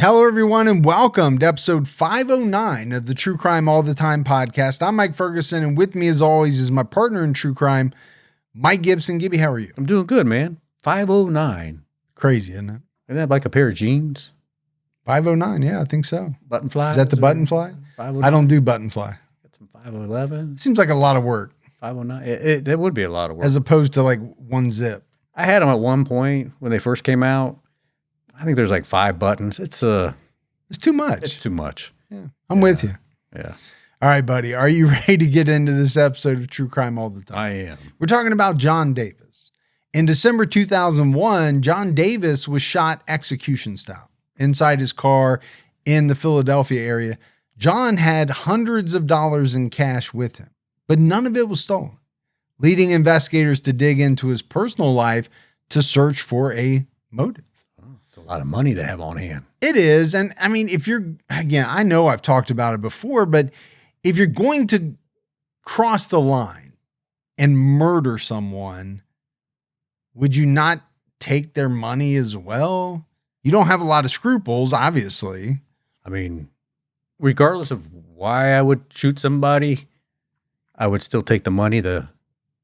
Hello, everyone, and welcome to episode 509 of the True Crime All the Time podcast. I'm Mike Ferguson, and with me, as always, is my partner in true crime, Mike Gibson. Gibby, how are you? I'm doing good, man. 509. Crazy, isn't it? Isn't that like a pair of jeans? 509, yeah, I think so. Button fly? Is that the button fly? I don't do button fly. Got some 511. Seems like a lot of work. 509. That would be a lot of work. As opposed to like one zip. I had them at one point when they first came out. I think there's like 5 buttons. It's too much. It's too much. Yeah, I'm with you. Yeah. All right, buddy. Are you ready to get into this episode of True Crime All the Time? I am. We're talking about John Davis. In December 2001, John Davis was shot execution style inside his car in the Philadelphia area. John had hundreds of dollars in cash with him, but none of it was stolen, leading investigators to dig into his personal life to search for a motive. It's a lot of money to have on hand. It is. And I mean, again, I know I've talked about it before, but if you're going to cross the line and murder someone, would you not take their money as well? You don't have a lot of scruples, obviously. I mean, regardless of why I would shoot somebody, I would still take the money to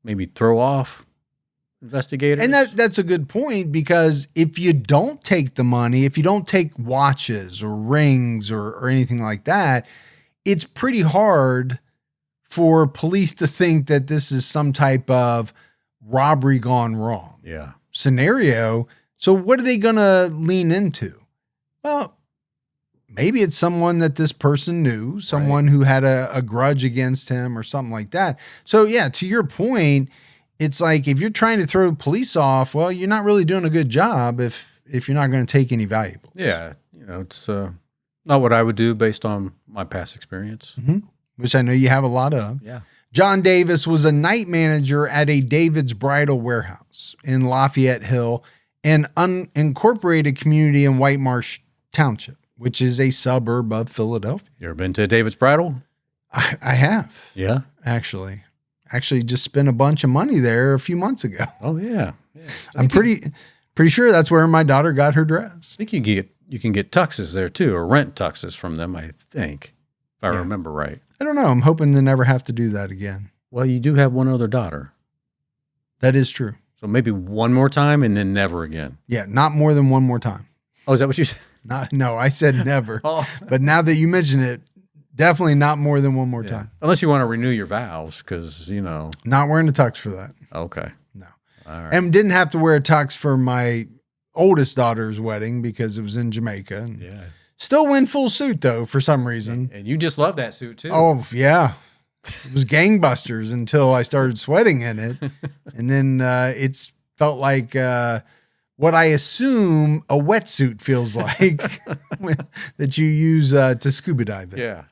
maybe throw off investigators. And that's a good point, because if you don't take the money, if you don't take watches or rings or anything like that, it's pretty hard for police to think that this is some type of robbery gone wrong scenario. So what are they going to lean into? Well, maybe it's someone that this person knew, someone who had a grudge against him or something like that. So yeah, to your point, it's like, if you're trying to throw police off, well, you're not really doing a good job if you're not going to take any valuables. Yeah. It's not what I would do based on my past experience. Mm-hmm. Which I know you have a lot of. Yeah. John Davis was a night manager at a David's Bridal warehouse in Lafayette Hill, an unincorporated community in White Marsh Township, which is a suburb of Philadelphia. You ever been to David's Bridal? I have. Yeah. Actually just spent a bunch of money there a few months ago. Oh yeah. I'm pretty sure that's where my daughter got her dress. I think you can get tuxes there too, or rent tuxes from them, I think, if I remember right. I don't know. I'm hoping to never have to do that again. Well, you do have one other daughter. That is true. So maybe one more time and then never again. Yeah, not more than one more time. Oh, is that what you said? No, I said never. Oh. But now that you mention it, definitely not more than one more time. Unless you want to renew your vows, because, Not wearing a tux for that. Okay. No. All right. And didn't have to wear a tux for my oldest daughter's wedding because it was in Jamaica. And still went full suit, though, for some reason. And you just love that suit, too. Oh, yeah. It was gangbusters until I started sweating in it. And then it's felt like what I assume a wetsuit feels like that you use to scuba dive in. Yeah.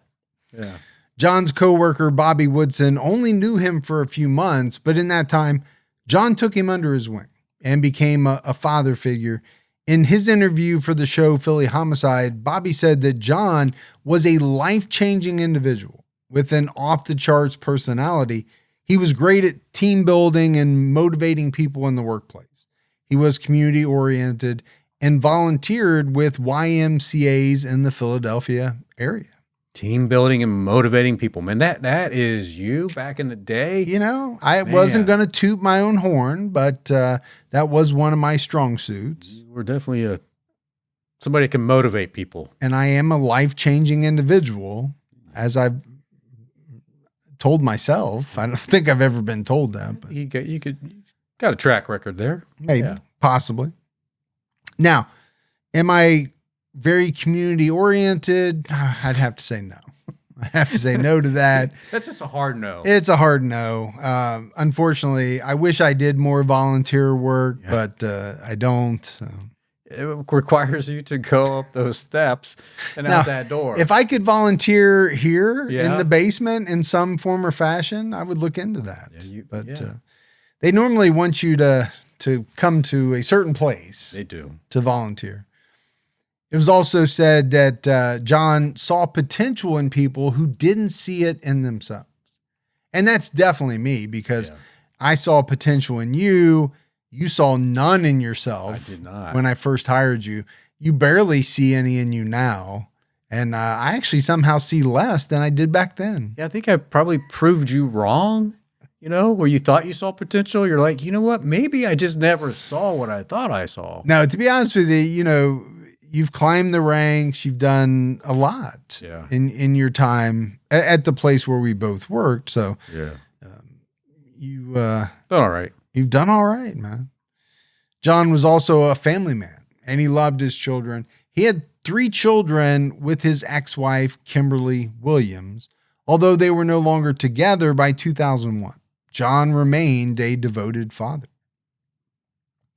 Yeah. John's coworker, Bobby Woodson, only knew him for a few months, but in that time, John took him under his wing and became a father figure. In his interview for the show Philly Homicide, Bobby said that John was a life-changing individual with an off-the-charts personality. He was great at team building and motivating people in the workplace. He was community-oriented and volunteered with YMCAs in the Philadelphia area. Team building and motivating people. Man, that is you back in the day. I wasn't going to toot my own horn, but that was one of my strong suits. You were definitely somebody that can motivate people. And I am a life-changing individual, as I've told myself. I don't think I've ever been told that. But you got a track record there. Maybe, possibly. Now, am I very community oriented? I'd have to say no. I have to say no to that. That's just a hard no. It's a hard no. Unfortunately, I wish I did more volunteer work, but I don't. It requires you to go up those steps and out that door. If I could volunteer here in the basement in some form or fashion, I would look into that. They normally want you to come to a certain place. They do. To volunteer. It was also said that John saw potential in people who didn't see it in themselves. And that's definitely me, because I saw potential in you. You saw none in yourself. I did not. When I first hired you. you barely see any in you now. And I actually somehow see less than I did back then. Yeah, I think I probably proved you wrong, where you thought you saw potential. You're like, you know what? Maybe I just never saw what I thought I saw. Now, to be honest with you, you've climbed the ranks. You've done a lot in your time at the place where we both worked. So yeah, you done all right. You've done all right, man. John was also a family man, and he loved his children. He had 3 children with his ex-wife, Kimberly Williams, although they were no longer together by 2001. John remained a devoted father.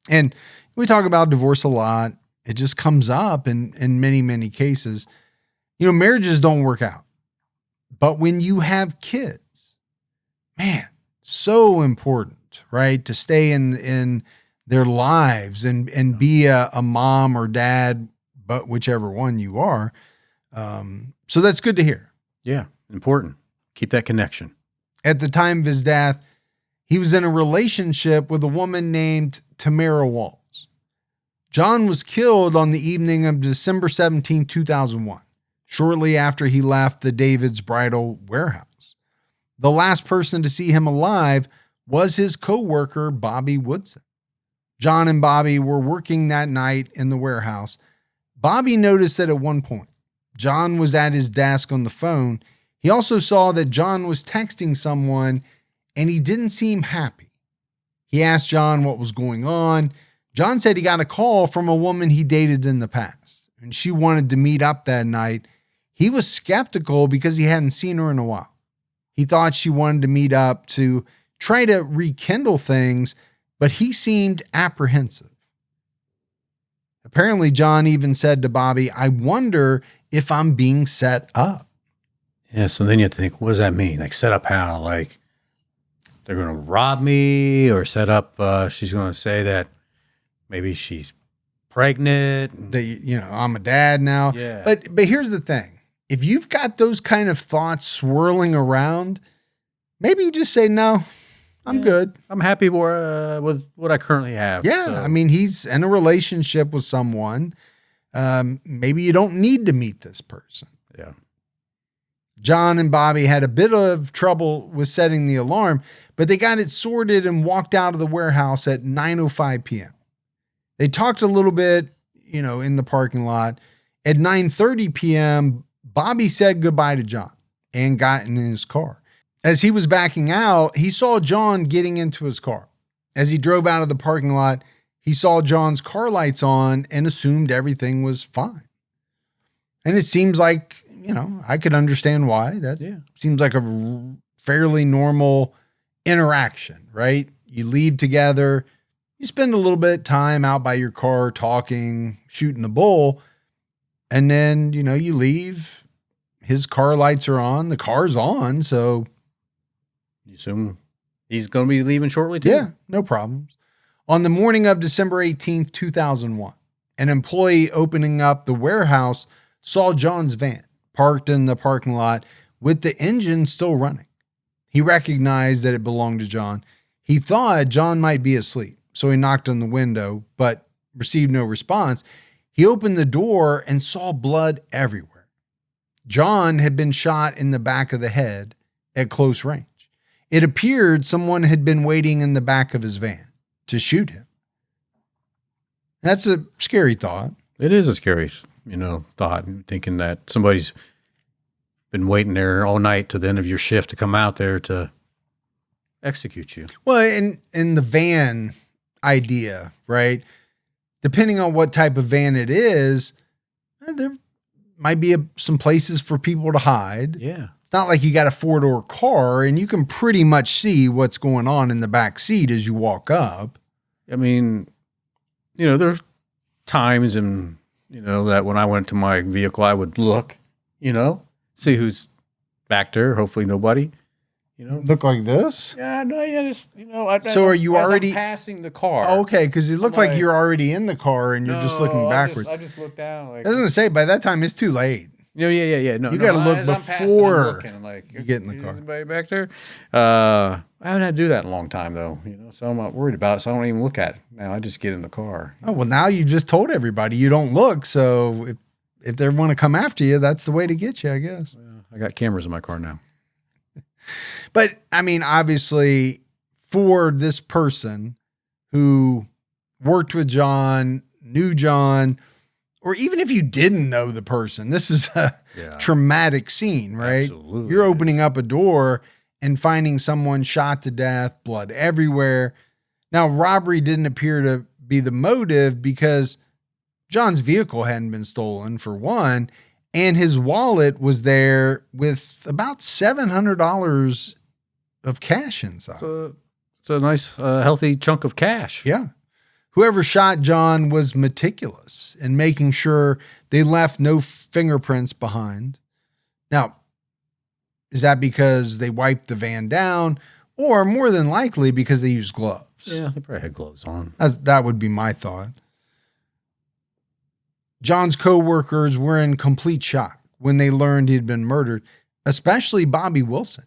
And we talk about divorce a lot. It just comes up in many, many cases. Marriages don't work out. But when you have kids, man, so important, right? To stay in their lives and be a mom or dad, but whichever one you are. So that's good to hear. Yeah, important. Keep that connection. At the time of his death, he was in a relationship with a woman named Tamara Walls. John was killed on the evening of December 17, 2001, shortly after he left the David's Bridal warehouse. The last person to see him alive was his co-worker, Bobby Woodson. John and Bobby were working that night in the warehouse. Bobby noticed that at one point, John was at his desk on the phone. He also saw that John was texting someone, and he didn't seem happy. He asked John what was going on. John said he got a call from a woman he dated in the past, and she wanted to meet up that night. He was skeptical because he hadn't seen her in a while. He thought she wanted to meet up to try to rekindle things, but he seemed apprehensive. Apparently, John even said to Bobby, "I wonder if I'm being set up." Yeah, so then you think, what does that mean? Like, set up how? Like, they're going to rob me, or set up, she's going to say that maybe she's pregnant. I'm a dad now. Yeah. But here's the thing. If you've got those kind of thoughts swirling around, maybe you just say, no, I'm good. I'm happy with what I currently have. Yeah. So. I mean, he's in a relationship with someone. Maybe you don't need to meet this person. Yeah. John and Bobby had a bit of trouble with setting the alarm, but they got it sorted and walked out of the warehouse at 9:05 p.m. They talked a little bit, in the parking lot. At 9:30 p.m., Bobby said goodbye to John and got in his car. As he was backing out, he saw John getting into his car. As he drove out of the parking lot, he saw John's car lights on and assumed everything was fine. And it seems like, I could understand why. That seems like a fairly normal interaction, right? You leave together, you spend a little bit of time out by your car talking, shooting the bull, and then, you leave. His car lights are on, the car's on, so you assume he's going to be leaving shortly too? Yeah, no problems. On the morning of December 18th, 2001, an employee opening up the warehouse saw John's van parked in the parking lot with the engine still running. He recognized that it belonged to John. He thought John might be asleep, so he knocked on the window, but received no response. He opened the door and saw blood everywhere. John had been shot in the back of the head at close range. It appeared someone had been waiting in the back of his van to shoot him. That's a scary thought. It is a scary, thought, thinking that somebody's been waiting there all night to the end of your shift to come out there to execute you. Well, in the van idea, right? Depending on what type of van it is, there might be some places for people to hide. Yeah. It's not like you got a 4-door car and you can pretty much see what's going on in the back seat as you walk up. I mean, there's times that when I went to my vehicle, I would look, see who's back there. Hopefully nobody, Look like this? Yeah, no, yeah, just, So are you already I'm passing the car? Okay, because it looks like you're already in the car and you're just looking backwards. I just looked down. I was going to say, by that time, it's too late. Yeah. No, You gotta look as I'm passing, I'm before looking, I'm like, you get in the car. Anybody back there? I haven't had to do that in a long time, though. So I'm not worried about it. So I don't even look at it now. I just get in the car. Oh, well, now you just told everybody you don't look. So if they want to come after you, that's the way to get you, I guess. I got cameras in my car now. But I mean, obviously, for this person who worked with John, knew John, or even if you didn't know the person, this is a traumatic scene, right? Absolutely. You're opening up a door and finding someone shot to death, blood everywhere. Now, robbery didn't appear to be the motive because John's vehicle hadn't been stolen, for one, and his wallet was there with about $700 of cash inside. It's a nice, healthy chunk of cash. Yeah. Whoever shot John was meticulous in making sure they left no fingerprints behind. Now, is that because they wiped the van down, or more than likely because they used gloves? Yeah, they probably had gloves on. That would be my thought. John's co-workers were in complete shock when they learned he'd been murdered, especially Bobby Wilson,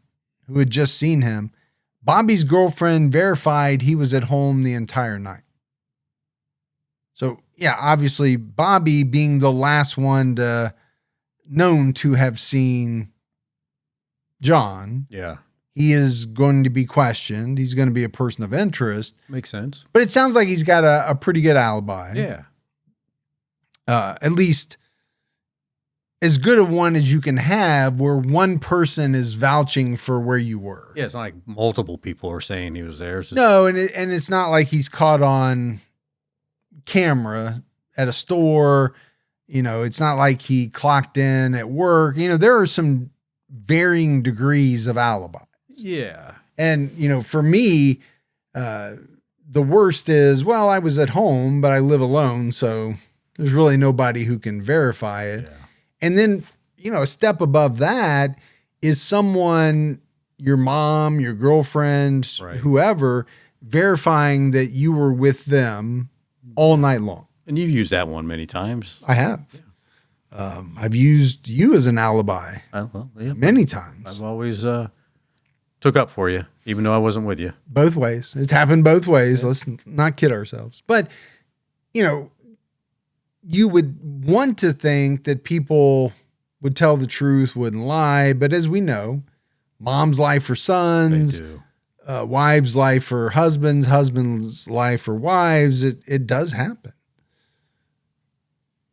who had just seen him. Bobby's girlfriend verified he was at home the entire night. So, yeah, obviously, Bobby being the last one known to have seen John. Yeah. He is going to be questioned. He's going to be a person of interest. Makes sense. But it sounds like he's got a pretty good alibi. Yeah. At least as good of one as you can have where one person is vouching for where you were. Yeah, it's not like multiple people are saying he was there. No, and it's not like he's caught on camera at a store. It's not like he clocked in at work. There are some varying degrees of alibis. Yeah. And, for me, the worst is, well, I was at home, but I live alone, so there's really nobody who can verify it. Yeah. And then, a step above that is someone, your mom, your girlfriend, whoever, verifying that you were with them all night long. And you've used that one many times. I have. Yeah. I've used you as an alibi many times. I've always took up for you, even though I wasn't with you. Both ways. It's happened both ways. Yeah. Let's not kid ourselves. But, you would want to think that people would tell the truth, wouldn't lie. But as we know, moms lie for sons. They do. Wives lie for husbands. Husbands lie for wives. It does happen.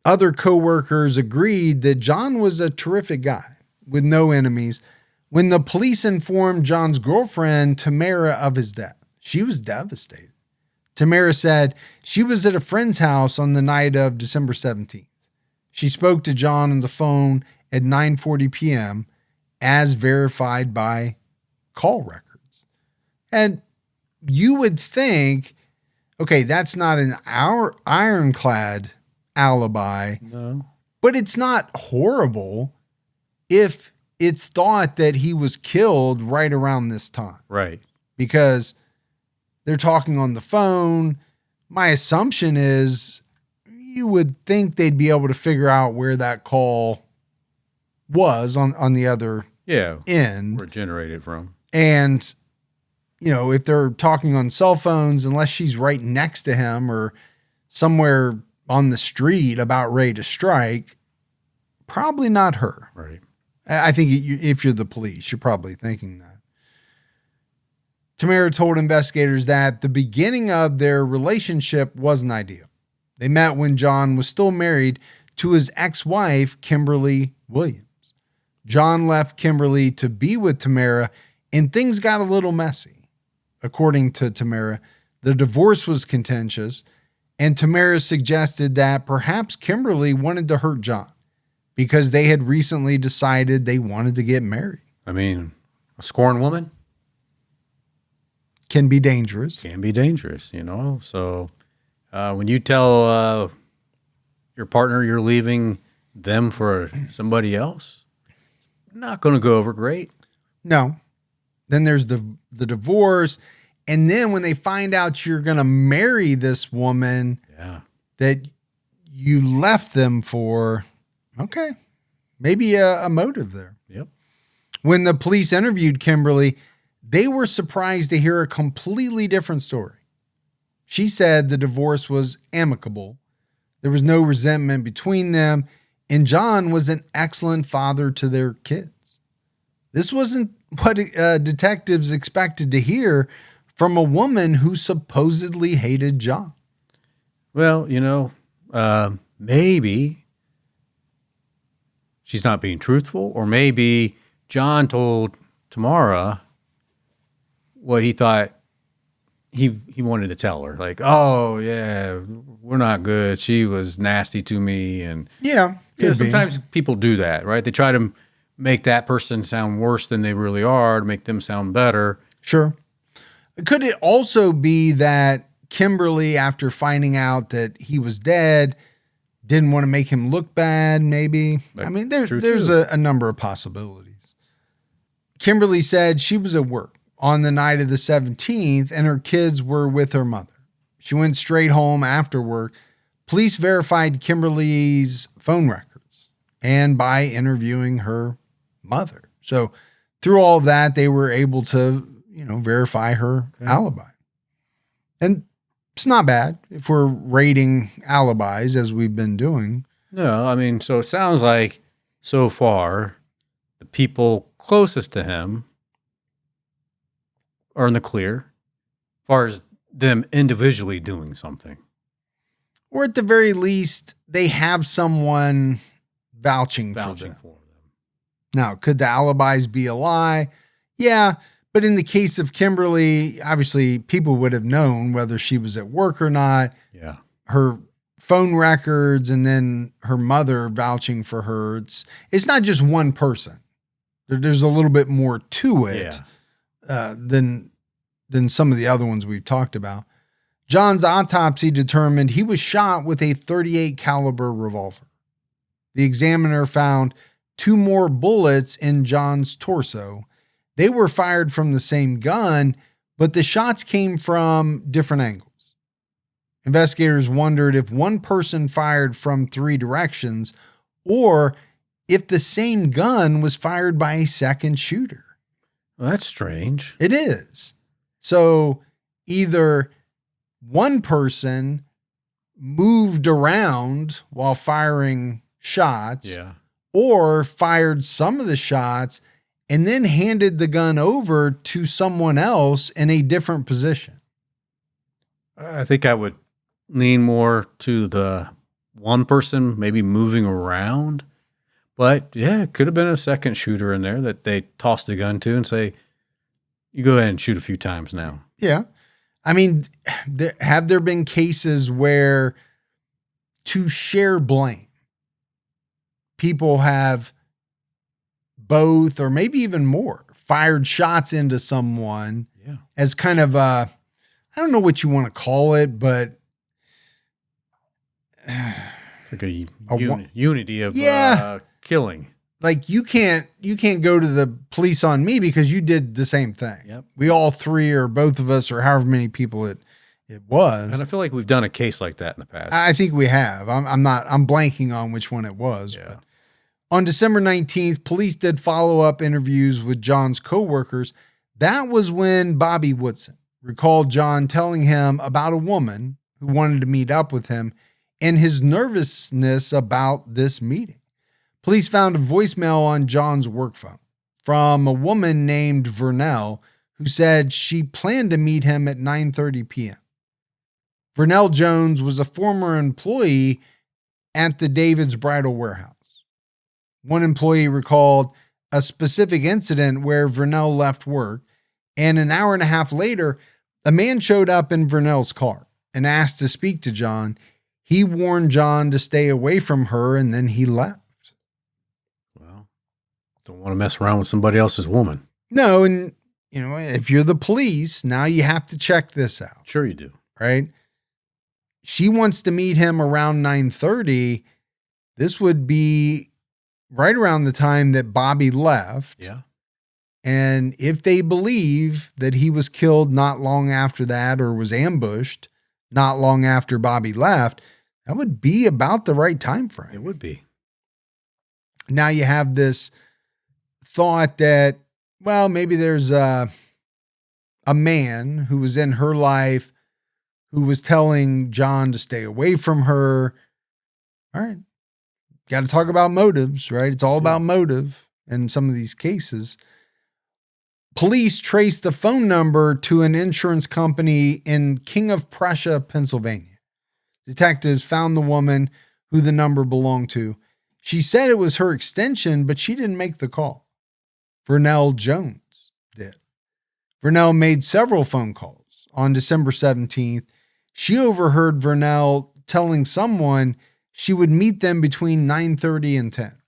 Other coworkers agreed that John was a terrific guy with no enemies. When the police informed John's girlfriend, Tamara, of his death, she was devastated. Tamara said she was at a friend's house on the night of December 17th. She spoke to John on the phone at 9:40 p.m. as verified by call records. And you would think, okay, that's not an ironclad alibi. No. But it's not horrible if it's thought that he was killed right around this time. Right. Because they're talking on the phone. My assumption is you would think they'd be able to figure out where that call was on the other end. Where it generated from. And, if they're talking on cell phones, unless she's right next to him or somewhere on the street about ready to strike, probably not her. Right. I think if you're the police, you're probably thinking that. Tamara told investigators that the beginning of their relationship wasn't ideal. They met when John was still married to his ex-wife, Kimberly Williams. John left Kimberly to be with Tamara, and things got a little messy. According to Tamara, the divorce was contentious, and Tamara suggested that perhaps Kimberly wanted to hurt John because they had recently decided they wanted to get married. I mean, a scorned woman can be dangerous. So when you tell your partner you're leaving them for somebody else, not going to go over great. No. Then there's the divorce. And then when they find out you're going to marry this woman that you left them for, okay, maybe a motive there. Yep. When the police interviewed Kimberly, they were surprised to hear a completely different story. She said the divorce was amicable. There was no resentment between them, and John was an excellent father to their kids. This wasn't what detectives expected to hear from a woman who supposedly hated John. Well, maybe she's not being truthful, or maybe John told Tamara what he thought he wanted to tell her. Like, oh, yeah, we're not good. She was nasty to me. And yeah, sometimes people do that, right? They try to make that person sound worse than they really are to make them sound better. Sure. Could it also be that Kimberly, after finding out that he was dead, didn't want to make him look bad, maybe? I mean, there's a number of possibilities. Kimberly said she was at work on the night of the 17th, and her kids were with her mother. She went straight home after work. Police verified Kimberly's phone records and by interviewing her mother. So through all of that, they were able to, verify her alibi. And it's not bad if we're rating alibis as we've been doing. No, I mean, so it sounds like so far the people closest to him are in the clear as far as them individually doing something. Or at the very least, they have someone vouching for them. Now, could the alibis be a lie? Yeah, but in the case of Kimberly, obviously people would have known whether she was at work or not. Yeah. Her phone records and then her mother vouching for her. It's not just one person. There's a little bit more to it than some of the other ones we've talked about. John's autopsy determined he was shot with a .38 caliber revolver. The examiner found 2 more bullets in John's torso. They were fired from the same gun, but the shots came from different angles. Investigators wondered if one person fired from 3 directions or if the same gun was fired by a second shooter. Well, that's strange. It is. So either one person moved around while firing shots, or fired some of the shots and then handed the gun over to someone else in a different position. I think I would lean more to the one person maybe moving around. But yeah, it could have been a second shooter in there that they tossed the gun to and say, you go ahead and shoot a few times now. Yeah. I mean, have there been cases where to share blame, people have both or maybe even more fired shots into someone as kind of I don't know what you want to call it, but it's like a unity of killing. Like you can't go to the police on me because you did the same thing. Yep. We all 3 or both of us or however many people it was. And I feel like we've done a case like that in the past. I think we have. I'm blanking on which one it was. Yeah. But on December 19th, police did follow-up interviews with John's coworkers. That was when Bobby Woodson recalled John telling him about a woman who wanted to meet up with him and his nervousness about this meeting. Police found a voicemail on John's work phone from a woman named Vernell who said she planned to meet him at 9:30 p.m. Vernell Jones was a former employee at the David's Bridal warehouse. One employee recalled a specific incident where Vernell left work, and an hour and a half later, a man showed up in Vernell's car and asked to speak to John. He warned John to stay away from her, and then he left. Well, don't want to mess around with somebody else's woman. No, and if you're the police, now you have to check this out. Sure you do. Right? She wants to meet him around 9:30. This would be right around the time that Bobby left. Yeah. And if they believe that he was killed not long after that or was ambushed not long after Bobby left, that would be about the right time frame. It would be. Now you have this thought that, well, maybe there's a man who was in her life who was telling John to stay away from her. All right. Got to talk about motives, right? It's all about motive in some of these cases. Police traced the phone number to an insurance company in King of Prussia, Pennsylvania. Detectives found the woman who the number belonged to. She said it was her extension, but she didn't make the call. Vernell Jones did. Vernell made several phone calls. On December 17th, she overheard Vernell telling someone she would meet them between 9:30 and 10.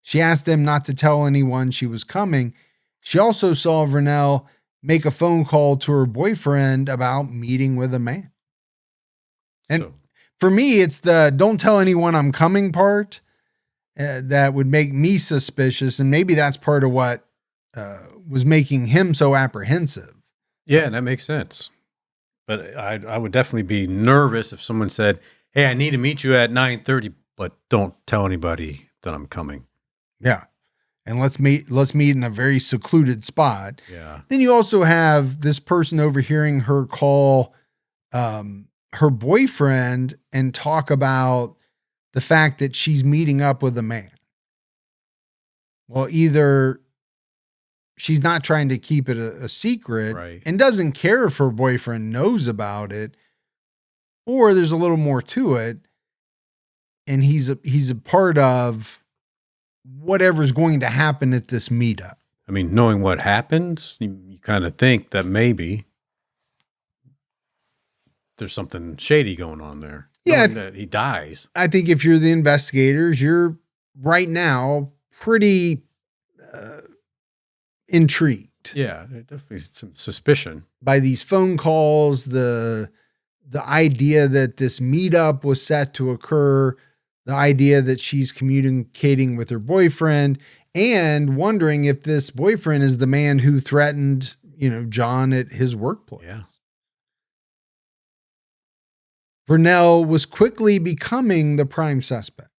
She asked them not to tell anyone she was coming. She also saw Vernell make a phone call to her boyfriend about meeting with a man. And for me, it's the don't tell anyone I'm coming part that would make me suspicious. And maybe that's part of what was making him so apprehensive. Yeah, that makes sense. But I would definitely be nervous if someone said, hey, I need to meet you at 9:30, but don't tell anybody that I'm coming. Yeah. And let's meet in a very secluded spot. Yeah. Then you also have this person overhearing her call her boyfriend and talk about the fact that she's meeting up with a man. Well, either she's not trying to keep it a secret, right, and doesn't care if her boyfriend knows about it, or there's a little more to it, and he's a part of whatever's going to happen at this meetup. I mean, knowing what happens, you kind of think that maybe there's something shady going on there. Yeah. Knowing that he dies. I think if you're the investigators, you're right now pretty intrigued. Yeah, definitely some suspicion by these phone calls, the idea that this meetup was set to occur, the idea that she's communicating with her boyfriend, and wondering if this boyfriend is the man who threatened, John at his workplace. Yeah. Vernell was quickly becoming the prime suspect.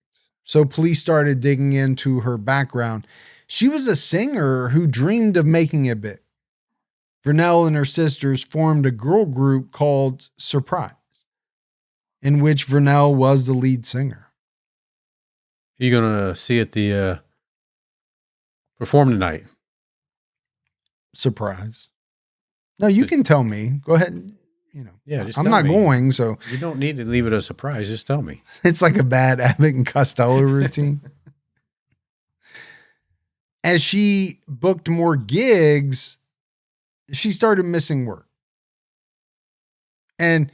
So police started digging into her background. She was a singer who dreamed of making it big. Vernell and her sisters formed a girl group called Surprise, in which Vernell was the lead singer. You gonna see at the perform tonight? Surprise. No, you can tell me. Go ahead. Yeah, just I'm tell not me. going, so You don't need to leave it a surprise. Just tell me. it's like a bad Abbott and Costello routine. As she booked more gigs, she started missing work. And,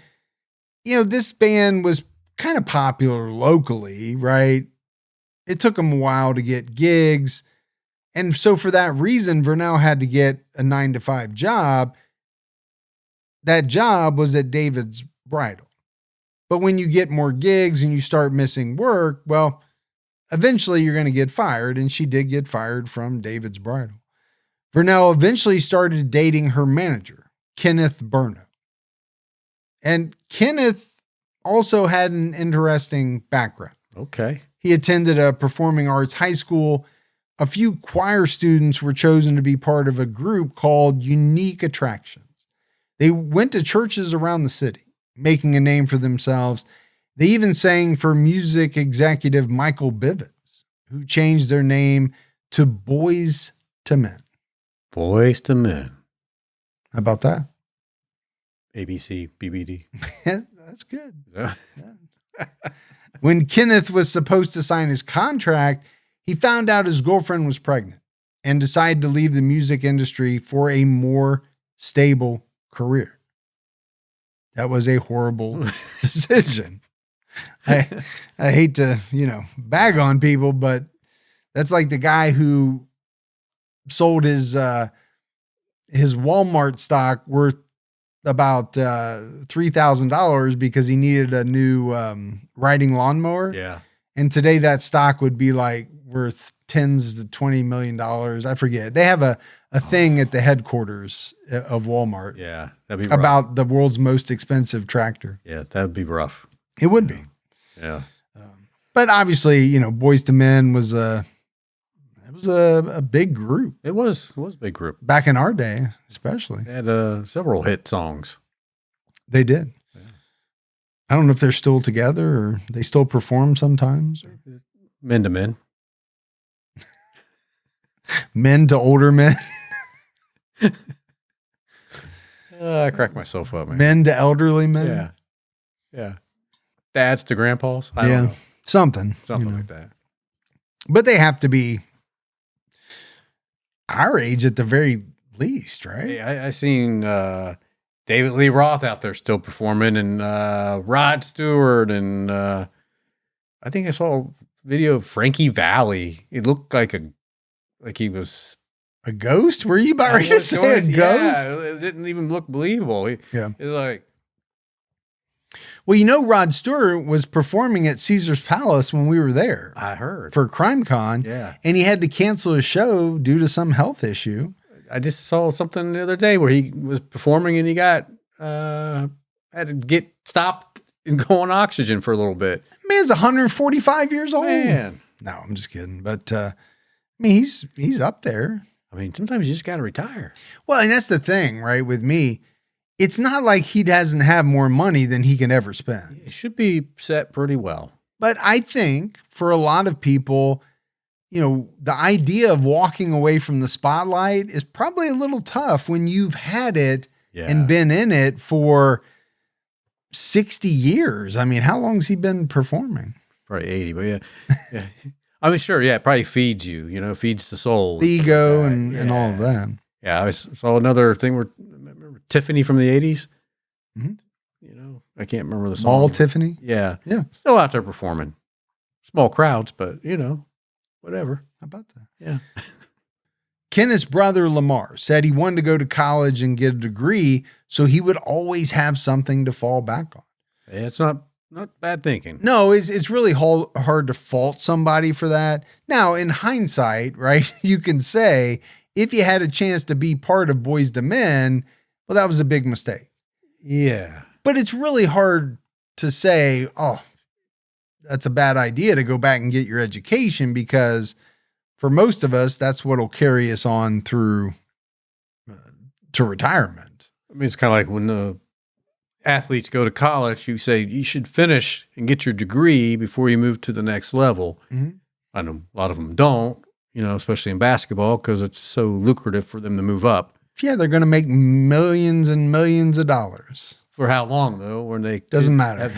this band was kind of popular locally, right? It took them a while to get gigs. And so for that reason, Vernell had to get a 9-to-5 job. That job was at David's Bridal. But when you get more gigs and you start missing work, well, eventually you're going to get fired. And she did get fired from David's Bridal. Vernell eventually started dating her manager, Kenneth Burno. And Kenneth also had an interesting background. Okay. He attended a performing arts high school. A few choir students were chosen to be part of a group called Unique Attractions. They went to churches around the city, making a name for themselves. They even sang for music executive Michael Bivins, who changed their name to Boys to Men. Boys to Men. How about that? ABC, BBD. That's good. Yeah. When Kenneth was supposed to sign his contract, he found out his girlfriend was pregnant and decided to leave the music industry for a more stable career. That was a horrible decision. I hate to, bag on people, but that's like the guy who sold his Walmart stock worth about $3,000 because he needed a new riding lawnmower. Yeah. And today that stock would be like worth tens to $20 million. I forget. They have a thing at the headquarters of Walmart. Yeah. That'd be rough. About the world's most expensive tractor. Yeah. That'd be rough. It would be. Yeah. But obviously, Boys to Men was a was a big group. It was a big group. Back in our day, especially. They had several hit songs. They did. Yeah. I don't know if they're still together or they still perform sometimes. Men to men. Men to older men. I crack myself up, man. Men to elderly men. Yeah. Yeah. Dads to grandpas. I don't know. Something Like that. But they have to be our age at the very least, right? Hey, I seen David Lee Roth out there still performing, and Rod Stewart, and I think I saw a video of Frankie Valli. It looked like he was a ghost. Were you about ready to say a ghost? Yeah, it didn't even look believable. It was like. Well, Rod Stewart was performing at Caesar's Palace when we were there. I heard. For CrimeCon. Yeah. And he had to cancel his show due to some health issue. I just saw something the other day where he was performing and he got had to get stopped and go on oxygen for a little bit. Man's 145 years old. Man. No, I'm just kidding. But he's up there. I mean, sometimes you just got to retire. Well, and that's the thing, right? With me, it's not like he doesn't have more money than he can ever spend. It should be set pretty well. But I think for a lot of people, the idea of walking away from the spotlight is probably a little tough when you've had it and been in it for 60 years. I mean, how long has he been performing? Probably 80, but yeah. I mean, sure, yeah, it probably feeds you, feeds the soul. The ego and all of that. Yeah, I saw another thing where, remember Tiffany from the 80s? Mm-hmm. I can't remember the song. Mall Tiffany? Yeah. Yeah. Still out there performing. Small crowds, but, whatever. How about that? Yeah. Kenneth's brother Lamar said he wanted to go to college and get a degree so he would always have something to fall back on. Yeah, it's not bad thinking. No, it's really hard to fault somebody for that. Now, in hindsight, right, you can say if you had a chance to be part of Boys to Men, well, that was a big mistake. Yeah. But it's really hard to say, oh, that's a bad idea to go back and get your education, because for most of us, that's what will carry us on through to retirement. I mean, it's kind of like when the athletes go to college, you say you should finish and get your degree before you move to the next level. Mm-hmm. I know a lot of them don't, especially in basketball, because it's so lucrative for them to move up. Yeah, they're going to make millions and millions of dollars. For how long, though? When they doesn't matter.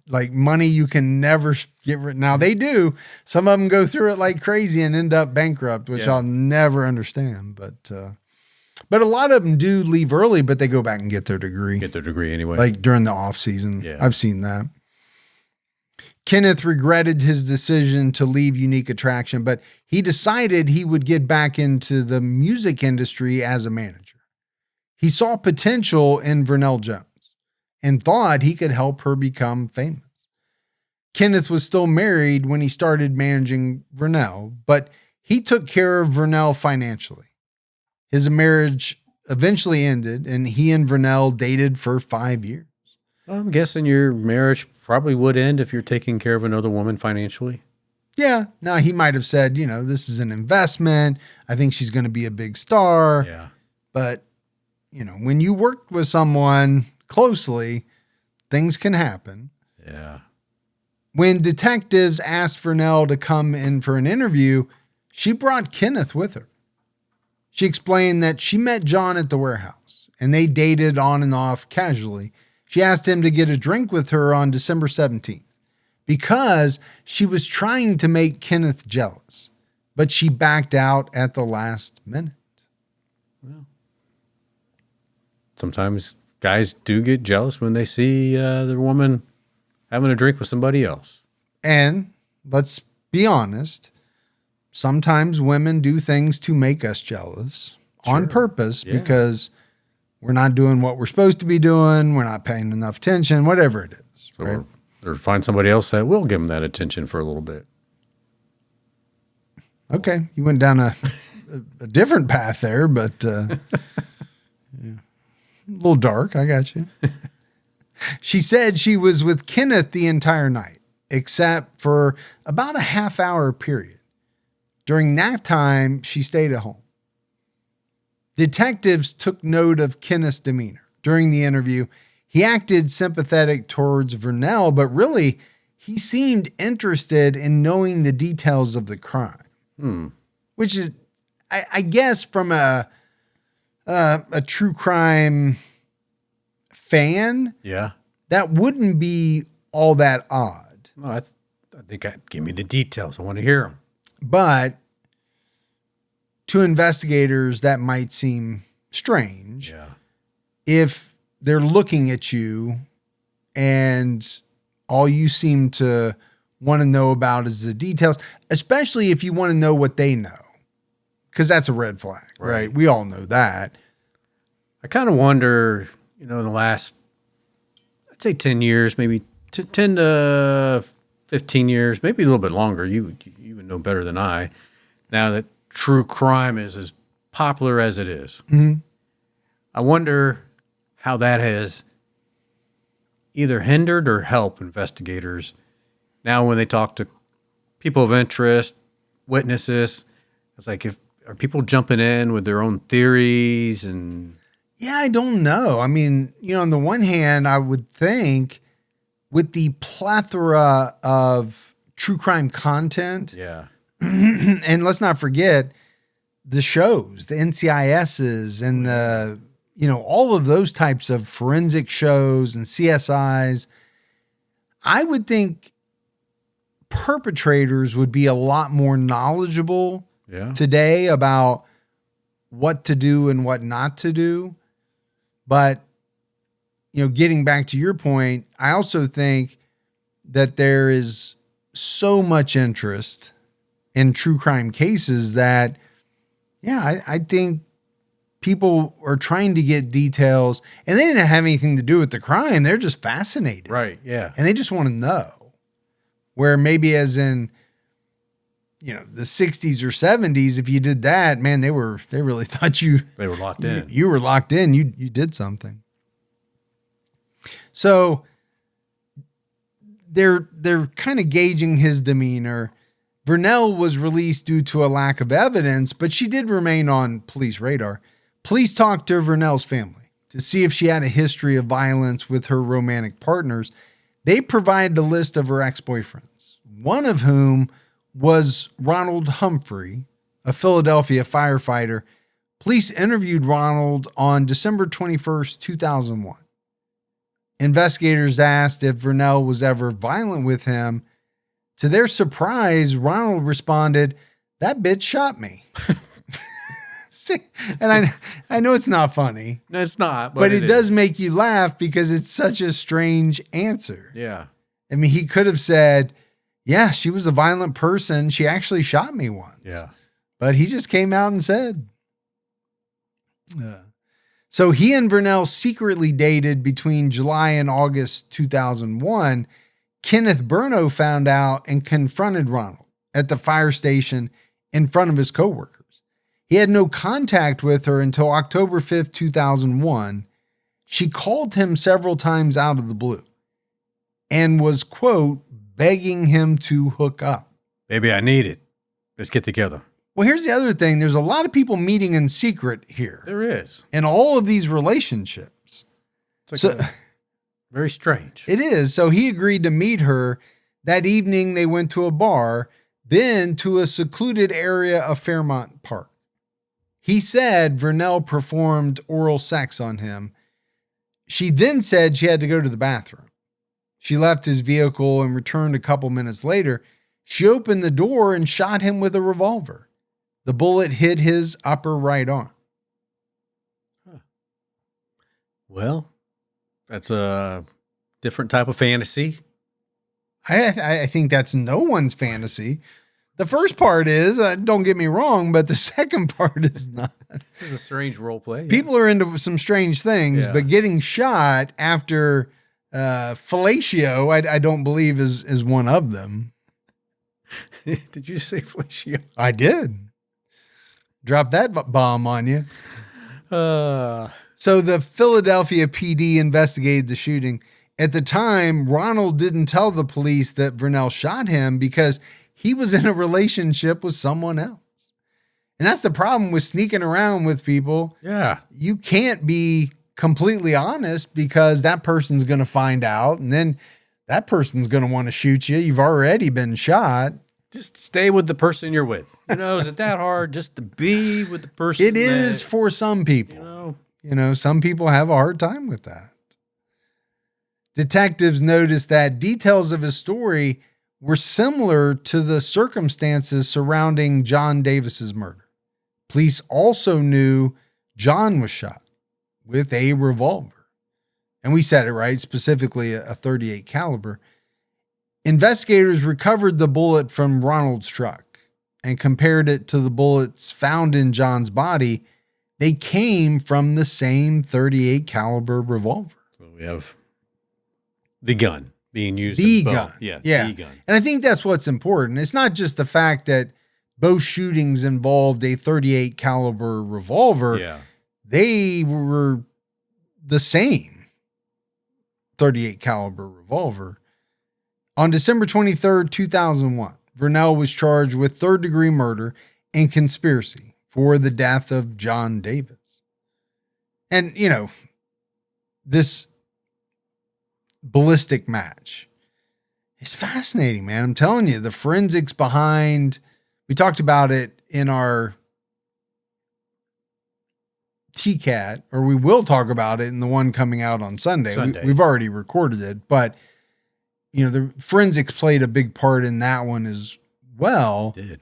Like money you can never get rid. Now they do. Some of them go through it like crazy and end up bankrupt, which I'll never understand. But a lot of them do leave early, but they go back and get their degree. Get their degree anyway. Like during the off season. Yeah. I've seen that. Kenneth regretted his decision to leave Unique Attraction, but he decided he would get back into the music industry as a manager. He saw potential in Vernell Jones and thought he could help her become famous. Kenneth was still married when he started managing Vernell, but he took care of Vernell financially. His marriage eventually ended, and he and Vernell dated for 5 years. I'm guessing your marriage probably would end if you're taking care of another woman financially. Yeah. Now, he might have said, this is an investment. I think she's going to be a big star. Yeah. But, when you work with someone closely, things can happen. Yeah. When detectives asked Vernell to come in for an interview, she brought Kenneth with her. She explained that she met John at the warehouse and they dated on and off casually. She asked him to get a drink with her on December 17th because she was trying to make Kenneth jealous, but she backed out at the last minute. Well, sometimes guys do get jealous when they see their woman having a drink with somebody else. And let's be honest, sometimes women do things to make us jealous on purpose because we're not doing what we're supposed to be doing. We're not paying enough attention, whatever it is. So right? Or find somebody else that will give them that attention for a little bit. Okay. You went down a different path there, but a little dark. I got you. She said she was with Kenneth the entire night, except for about a half-hour period. During that time, she stayed at home. Detectives took note of Kenneth's demeanor. During the interview, he acted sympathetic towards Vernell, but really, he seemed interested in knowing the details of the crime. Which is, I guess, from a true crime fan, that wouldn't be all that odd. No, I think give me the details. I want to hear them. But to investigators, that might seem strange. If they're looking at you and all you seem to want to know about is the details, especially if you want to know what they know, because that's a red flag, right? We all know that. I kind of wonder, in the last, I'd say 10 years, maybe 10 to 15 years, maybe a little bit longer. You would know better than I. Now that true crime is as popular as it is, I wonder how that has either hindered or helped investigators. Now, when they talk to people of interest, witnesses, it's like, are people jumping in with their own theories? And yeah, I don't know. I mean, on the one hand, I would think with the plethora of true crime content, and let's not forget the shows, the NCISs and the, all of those types of forensic shows and CSIs, I would think perpetrators would be a lot more knowledgeable today about what to do and what not to do. But, getting back to your point, I also think that there is so much interest in true crime cases that, I think people are trying to get details, and they didn't have anything to do with the crime. They're just fascinated. Right, yeah. And they just want to know. Where maybe as in, the 60s or 70s, if you did that, man, they really thought they were locked in. You were locked in. You did something. So they're kind of gauging his demeanor. Vernell was released due to a lack of evidence, but she did remain on police radar. Police talked to Vernell's family to see if she had a history of violence with her romantic partners. They provided a list of her ex-boyfriends, one of whom was Ronald Humphrey, a Philadelphia firefighter. Police interviewed Ronald on December 21st, 2001. Investigators asked if Vernell was ever violent with him. To their surprise, Ronald responded, "That bitch shot me." And I know it's not funny. No, it's not. But it does make you laugh because it's such a strange answer. Yeah. I mean, he could have said, yeah, she was a violent person. She actually shot me once. Yeah. But he just came out and said. So he and Vernell secretly dated between July and August 2001. Kenneth Burno found out and confronted Ronald at the fire station in front of his coworkers. He had no contact with her until October 5th, 2001. She called him several times out of the blue and was, quote, begging him to hook up. Baby, I need it. Let's get together. Well, here's the other thing. There's a lot of people meeting in secret here. There is. In all of these relationships. It's like very strange. It is. So he agreed to meet her. That evening, they went to a bar, then to a secluded area of Fairmount Park. He said Vernell performed oral sex on him. She then said she had to go to the bathroom. She left his vehicle and returned a couple minutes later. She opened the door and shot him with a revolver. The bullet hit his upper right arm. Huh. Well, that's a different type of fantasy. I think that's no one's fantasy. The first part is, don't get me wrong, but the second part is not. This is a strange role play. Yeah. People are into some strange things, but getting shot after fellatio, I don't believe is one of them. Did you say fellatio? I did. Drop that bomb on you. So the Philadelphia PD investigated the shooting. At the time, Ronald didn't tell the police that Vernell shot him because he was in a relationship with someone else. And that's the problem with sneaking around with people. Yeah. You can't be completely honest because that person's going to find out, and then that person's going to want to shoot you. You've already been shot. Just stay with the person you're with. Is it that hard just to be with the person? It is for some people. Some people have a hard time with that. Detectives noticed that details of his story were similar to the circumstances surrounding John Davis's murder. Police also knew John was shot with a revolver. And we said it right, specifically a .38 caliber. Investigators recovered the bullet from Ronald's truck and compared it to the bullets found in John's body. They came from the same .38 caliber revolver. So we have the gun being used. The gun. Yeah. The gun. And I think that's what's important. It's not just the fact that both shootings involved a .38 caliber revolver. Yeah. They were the same .38 caliber revolver. On December 23rd, 2001, Vernell was charged with third-degree murder and conspiracy for the death of John Davis. And, this ballistic match is fascinating, man. I'm telling you, the forensics behind, we talked about it in our TCAT, or we will talk about it in the one coming out on Sunday. We've already recorded it, but the forensics played a big part in that one as well. It did.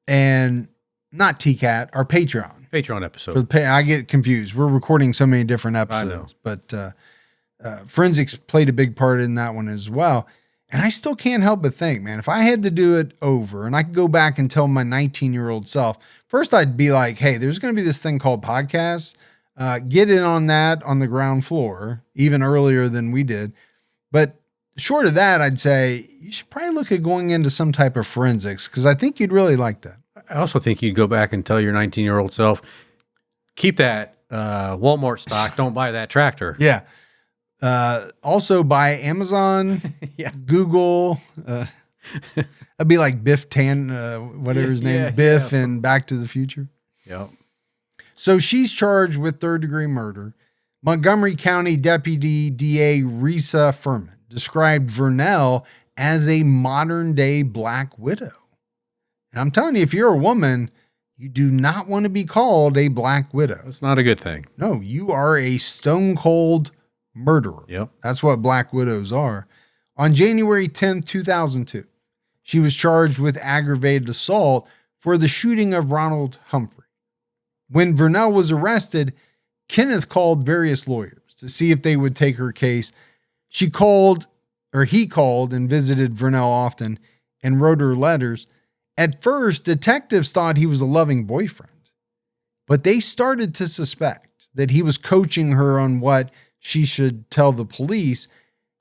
And not TCAT, our Patreon episode. I get confused. We're recording so many different episodes, but forensics played a big part in that one as well. And I still can't help but think, man, if I had to do it over and I could go back and tell my 19-year-old self, first I'd be like, hey, there's going to be this thing called podcasts. Get in on that on the ground floor, even earlier than we did. But short of that, I'd say you should probably look at going into some type of forensics because I think you'd really like that. I also think you'd go back and tell your 19-year-old self, keep that Walmart stock. Don't buy that tractor. Yeah. Also buy Amazon, Google. That'd be like Biff whatever his name, Biff and Back to the Future. Yep. So she's charged with third-degree murder. Montgomery County Deputy DA Risa Furman described Vernell as a modern-day Black Widow. And I'm telling you, if you're a woman, you do not want to be called a Black Widow. That's not a good thing. No, you are a stone-cold murderer. Yep. That's what Black Widows are. On January 10th, 2002, she was charged with aggravated assault for the shooting of Ronald Humphrey. When Vernell was arrested, Kenneth called various lawyers to see if they would take her case. He called and visited Vernell often and wrote her letters. At first, detectives thought he was a loving boyfriend, but they started to suspect that he was coaching her on what she should tell the police.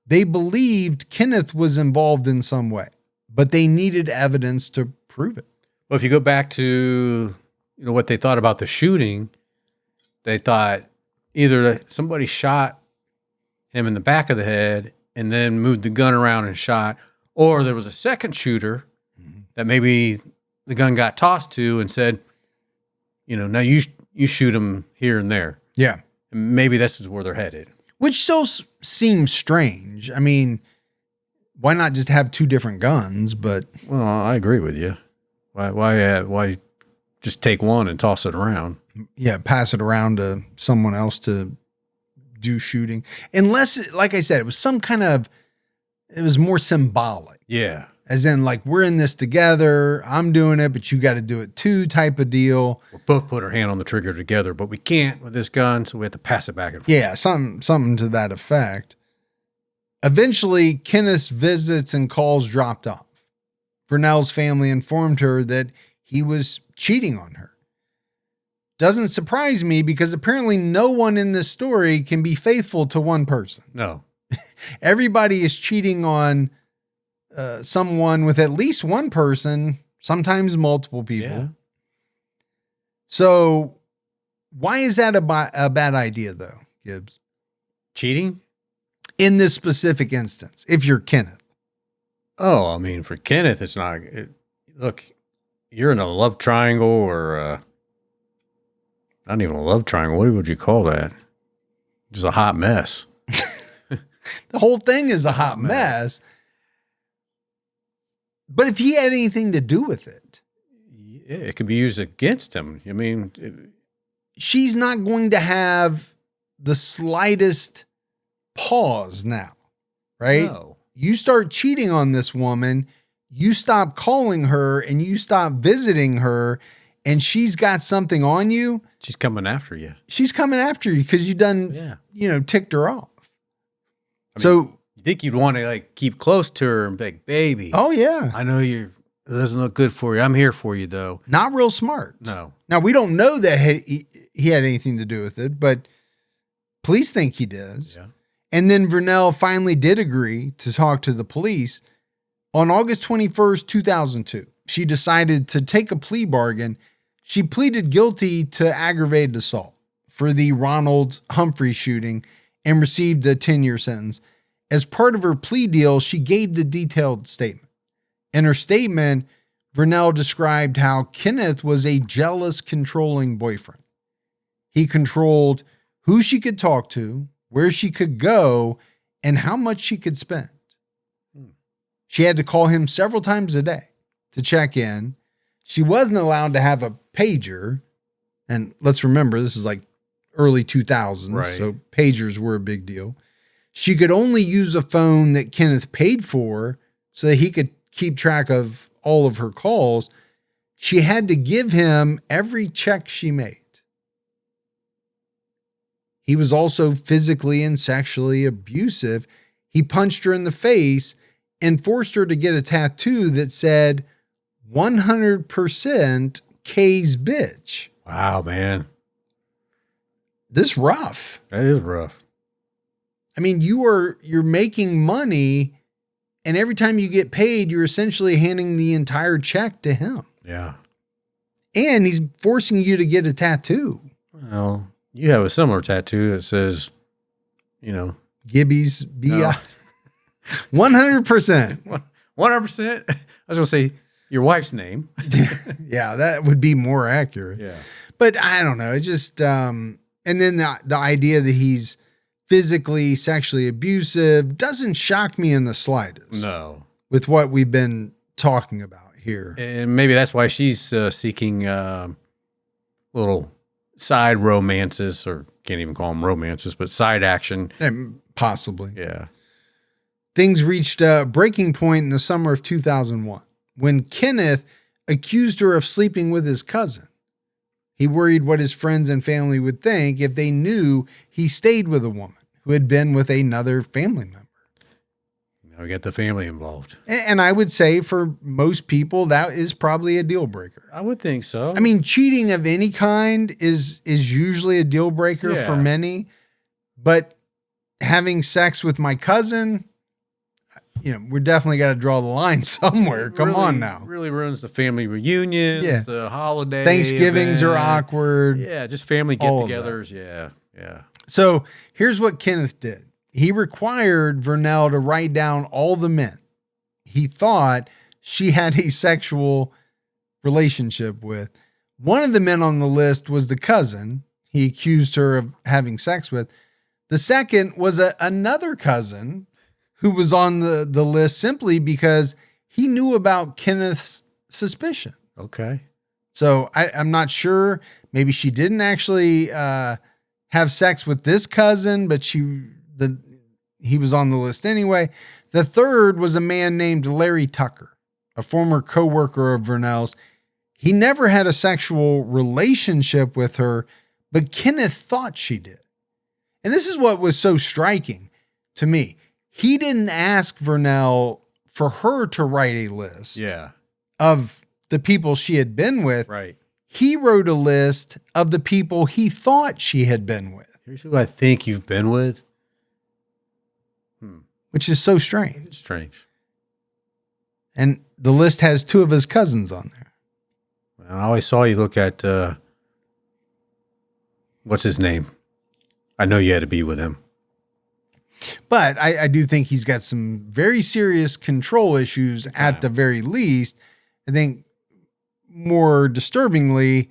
They believed Kenneth was involved in some way, but they needed evidence to prove it. Well, if you go back to what they thought about the shooting, they thought either somebody shot him in the back of the head and then moved the gun around and shot, or there was a second shooter that maybe the gun got tossed to and said, now you shoot him here and there. Yeah. And maybe this is where they're headed. Which still seems strange. I mean, why not just have two different guns? But well, I agree with you. Why just take one and toss it around? Yeah, pass it around to someone else to do shooting. Unless, like I said, it was it was more symbolic. Yeah. As in, like, we're in this together. I'm doing it, but you got to do it too type of deal. We'll both put our hand on the trigger together, but we can't with this gun, so we have to pass it back and forth. Yeah, something to that effect. Eventually, Kenneth's visits and calls dropped off. Vernell's family informed her that he was cheating on her. Doesn't surprise me because apparently no one in this story can be faithful to one person. No. Everybody is cheating on someone with at least one person, sometimes multiple people. Yeah. So why is that a bad idea though, Gibbs? Cheating? In this specific instance, if you're Kenneth. Oh, I mean, for Kenneth, it's not. Look, you're in a love triangle, or not even a love triangle. What would you call that? Just a hot mess. The whole thing is a hot mess. But if he had anything to do with it, yeah, it could be used against him. I mean, she's not going to have the slightest pause now, right? no. You start cheating on this woman, you stop calling her and you stop visiting her, and she's got something on you. She's coming after you. She's coming after you because you done, ticked her off. I mean, you think you'd want to like keep close to her and be like, baby. Oh yeah. I know it doesn't look good for you. I'm here for you though. Not real smart. No. Now we don't know that he had anything to do with it, but police think he does. Yeah. And then Vernell finally did agree to talk to the police. On August 21st, 2002, she decided to take a plea bargain. She pleaded guilty to aggravated assault for the Ronald Humphrey shooting and received a 10-year sentence. As part of her plea deal, she gave the detailed statement. In her statement, Vernell described how Kenneth was a jealous, controlling boyfriend. He controlled who she could talk to, where she could go, and how much she could spend. She had to call him several times a day to check in. She wasn't allowed to have a pager. And let's remember, this is like early 2000s, right. So pagers were a big deal. She could only use a phone that Kenneth paid for so that he could keep track of all of her calls. She had to give him every check she made. He was also physically and sexually abusive. He punched her in the face and forced her to get a tattoo that said 100% K's bitch. Wow, man. This is rough. That is rough. I mean, you're making money, and every time you get paid, you're essentially handing the entire check to him. Yeah. And he's forcing you to get a tattoo. Well, you have a similar tattoo that says, Gibby's B.I. 100%. 100%. I was going to say your wife's name. Yeah, that would be more accurate. Yeah. But I don't know. It just, and then the idea that he's physically, sexually abusive doesn't shock me in the slightest. No. With what we've been talking about here. And maybe that's why she's seeking little side romances, or can't even call them romances, but side action. Possibly. Yeah. Things reached a breaking point in the summer of 2001 when Kenneth accused her of sleeping with his cousin. He worried what his friends and family would think if they knew he stayed with a woman who had been with another family member. Now we got the family involved. And I would say for most people, that is probably a deal breaker. I would think so. I mean, cheating of any kind is usually a deal breaker for many, but having sex with my cousin, we're definitely got to draw the line somewhere. Come on now. Really ruins the family reunions, the holiday Thanksgivings event. are awkward. Yeah, just family get-togethers. Yeah. So here's what Kenneth did. He required Vernell to write down all the men he thought she had a sexual relationship with. One of the men on the list was the cousin he accused her of having sex with. The second was another cousin who was on the list simply because he knew about Kenneth's suspicion. Okay. So I'm not sure. Maybe she didn't actually have sex with this cousin, but he was on the list anyway. The third was a man named Larry Tucker, a former coworker of Vernell's. He never had a sexual relationship with her, but Kenneth thought she did. And this is what was so striking to me. He didn't ask Vernell for her to write a list of the people she had been with. Right. He wrote a list of the people he thought she had been with. Here's who I think you've been with. Which is so strange. It's strange. And the list has two of his cousins on there. I always saw you look at, what's his name? I know you had to be with him. But I do think he's got some very serious control issues at the very least. I think more disturbingly,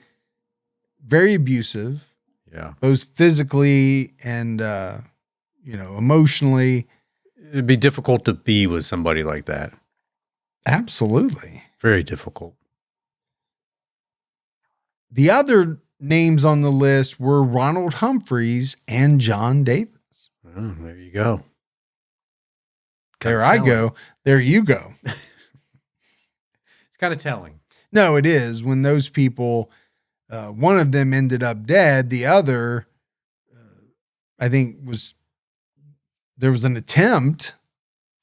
very abusive. Yeah. Both physically and, emotionally. It'd be difficult to be with somebody like that. Absolutely. Very difficult. The other names on the list were Ronald Humphreys and John Davis. Oh, there you go. There I go. There you go. It's kind of telling. No, it is. When those people, one of them ended up dead. The other, I think, there was an attempt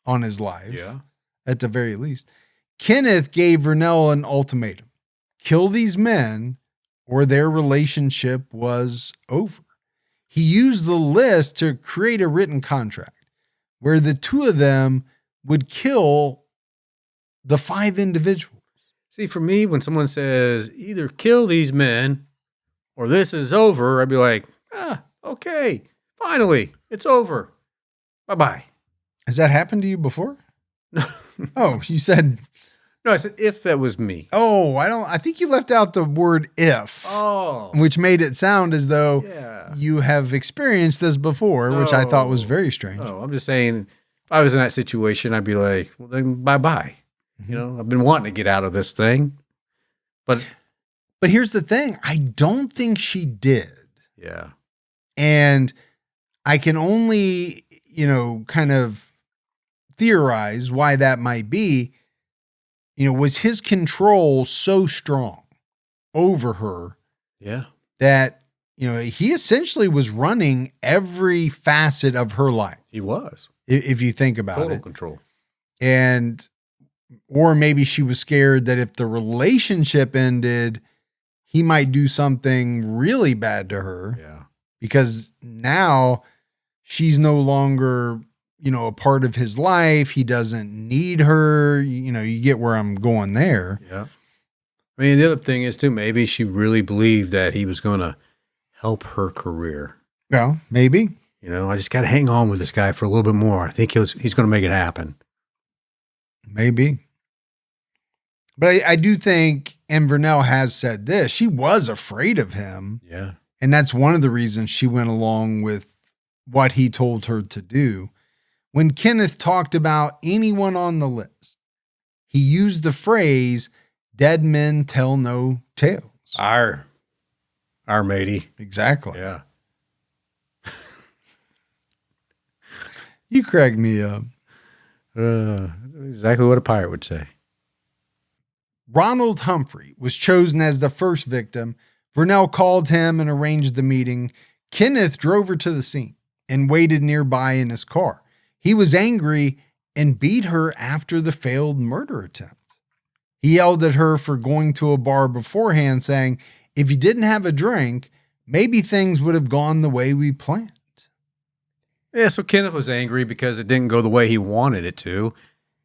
on his life. Yeah. At the very least. Kenneth gave Vernell an ultimatum. Kill these men or their relationship was over. He used the list to create a written contract where the two of them would kill the 5 individuals. See, for me, when someone says either kill these men or this is over, I'd be like, okay, finally, it's over. Bye-bye. Has that happened to you before? Oh, you said... No, I said if that was me. Oh, I think you left out the word if. Oh. Which made it sound as though you have experienced this before, which I thought was very strange. Oh, I'm just saying, if I was in that situation, I'd be like, well, then bye-bye. Mm-hmm. You know, I've been wanting to get out of this thing. But here's the thing. I don't think she did. Yeah. And I can only, kind of theorize why that might be. Was his control so strong over her that, he essentially was running every facet of her life. He was. If you think about Total it. control. Or maybe she was scared that if the relationship ended, he might do something really bad to her. Yeah. Because now she's no longer, a part of his life. He doesn't need her. You get where I'm going there. Yeah. I mean, the other thing is too, maybe she really believed that he was going to help her career. Well, maybe. I just got to hang on with this guy for a little bit more. I think he's going to make it happen. Maybe. But I do think, and Vernell has said this, she was afraid of him. Yeah. And that's one of the reasons she went along with what he told her to do. When Kenneth talked about anyone on the list, he used the phrase, dead men tell no tales. Our matey. Exactly. Yeah. You cracked me up. Exactly what a pirate would say. Ronald Humphrey was chosen as the first victim. Vernell called him and arranged the meeting. Kenneth drove her to the scene and waited nearby in his car. He was angry and beat her after the failed murder attempt. He yelled at her for going to a bar beforehand, saying, if you didn't have a drink, maybe things would have gone the way we planned. Yeah, so Kenneth was angry because it didn't go the way he wanted it to.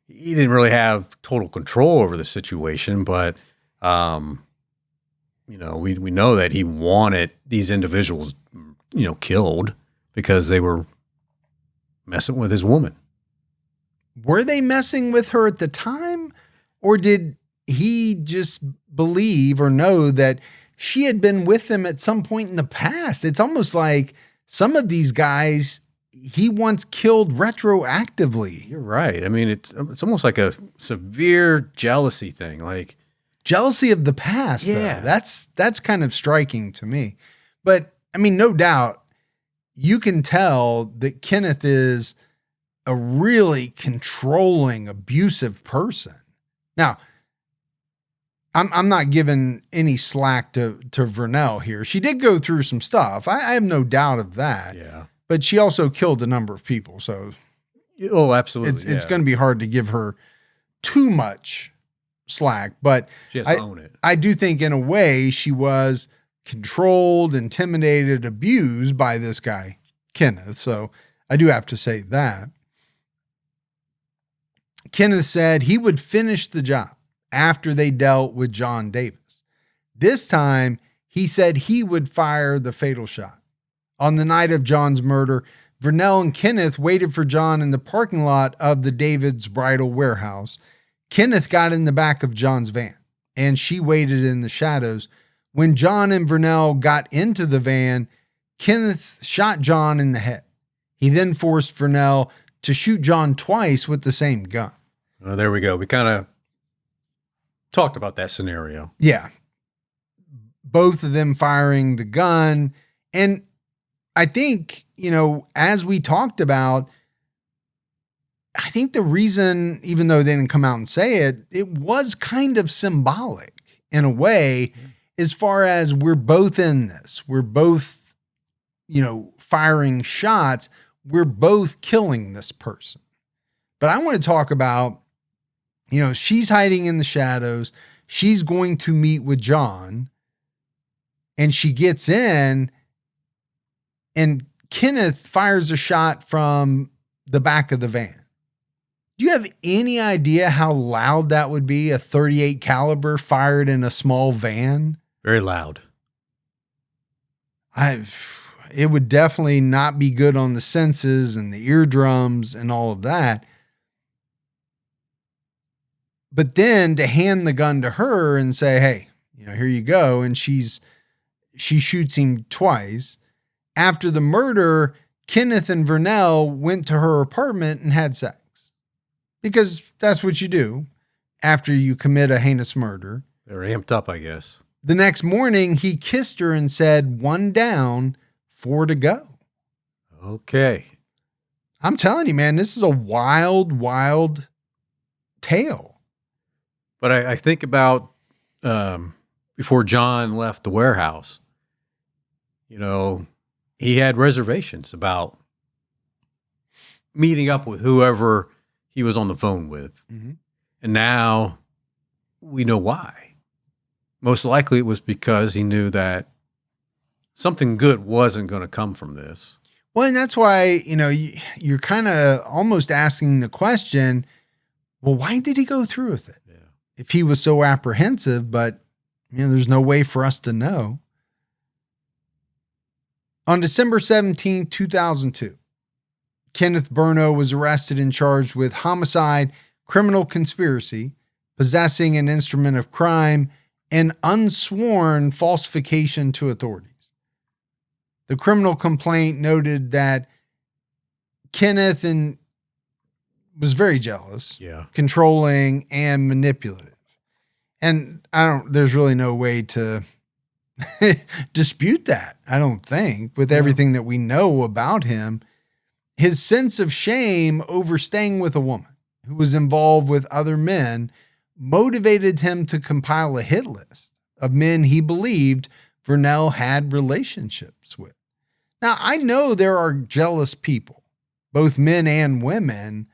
He didn't really have total control over the situation, but, we know that he wanted these individuals, killed because they were messing with his woman. Were they messing with her at the time? Or did he just believe or know that she had been with him at some point in the past? It's almost like some of these guys he once killed retroactively. You're right. I mean, it's almost like a severe jealousy thing, like jealousy of the past. Yeah, though. That's kind of striking to me. But I mean, no doubt you can tell that Kenneth is a really controlling, abusive person. Now, I'm not giving any slack to Vernell here. She did go through some stuff. I have no doubt of that. Yeah. But she also killed a number of people. So oh, absolutely. It's going to be hard to give her too much slack. But she has to own it. I do think in a way she was controlled, intimidated, abused by this guy, Kenneth. So I do have to say that. Kenneth said he would finish the job after they dealt with John Davis. This time, he said he would fire the fatal shot. On the night of John's murder, Vernell and Kenneth waited for John in the parking lot of the David's Bridal warehouse. Kenneth got in the back of John's van, and she waited in the shadows. When John and Vernell got into the van, Kenneth shot John in the head. He then forced Vernell to shoot John twice with the same gun. Well, there we go. We kind of talked about that scenario. Yeah. Both of them firing the gun. And I think, as we talked about, I think the reason, even though they didn't come out and say it, it was kind of symbolic in a way, as far as we're both in this. We're both, firing shots. We're both killing this person. But I want to talk about, she's hiding in the shadows. She's going to meet with John. And she gets in, and Kenneth fires a shot from the back of the van. Do you have any idea how loud that would be? A .38 caliber fired in a small van? Very loud. It would definitely not be good on the senses and the eardrums and all of that. But then to hand the gun to her and say, hey, here you go. And she shoots him twice. After the murder, Kenneth and Vernell went to her apartment and had sex. Because that's what you do after you commit a heinous murder. They're amped up, I guess. The next morning, he kissed her and said, 1 down, 4 to go. Okay. I'm telling you, man, this is a wild, wild tale. But I think about before John left the warehouse, he had reservations about meeting up with whoever he was on the phone with. Mm-hmm. And now we know why. Most likely it was because he knew that something good wasn't going to come from this. Well, and that's why, you're kind of almost asking the question, well, why did he go through with it? Yeah. If he was so apprehensive, but there's no way for us to know. On December 17, 2002, Kenneth Burno was arrested and charged with homicide, criminal conspiracy, possessing an instrument of crime, and unsworn falsification to authorities. The criminal complaint noted that Kenneth was very jealous, controlling, and manipulative. And there's really no way to dispute that, I don't think, with everything that we know about him. His sense of shame over staying with a woman who was involved with other men motivated him to compile a hit list of men he believed Vernell had relationships with. Now, I know there are jealous people, both men and women.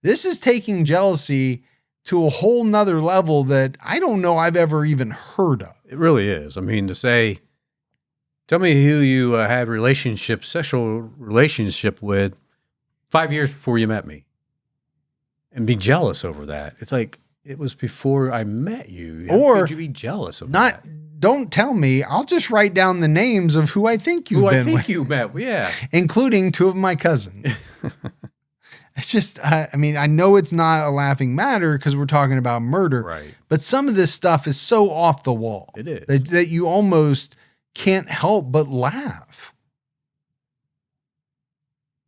This is taking jealousy to a whole nother level that I don't know I've ever even heard of. It really is. I mean, to say, tell me who you had sexual relationship with 5 years before you met me, and be jealous over that. It's like, it was before I met you. How could you be jealous of that? Don't tell me. I'll just write down the names of who I think you've been with. You met, yeah. Including 2 of my cousins. It's just, I know it's not a laughing matter because we're talking about murder. Right. But some of this stuff is so off the wall. It is. That you almost can't help but laugh.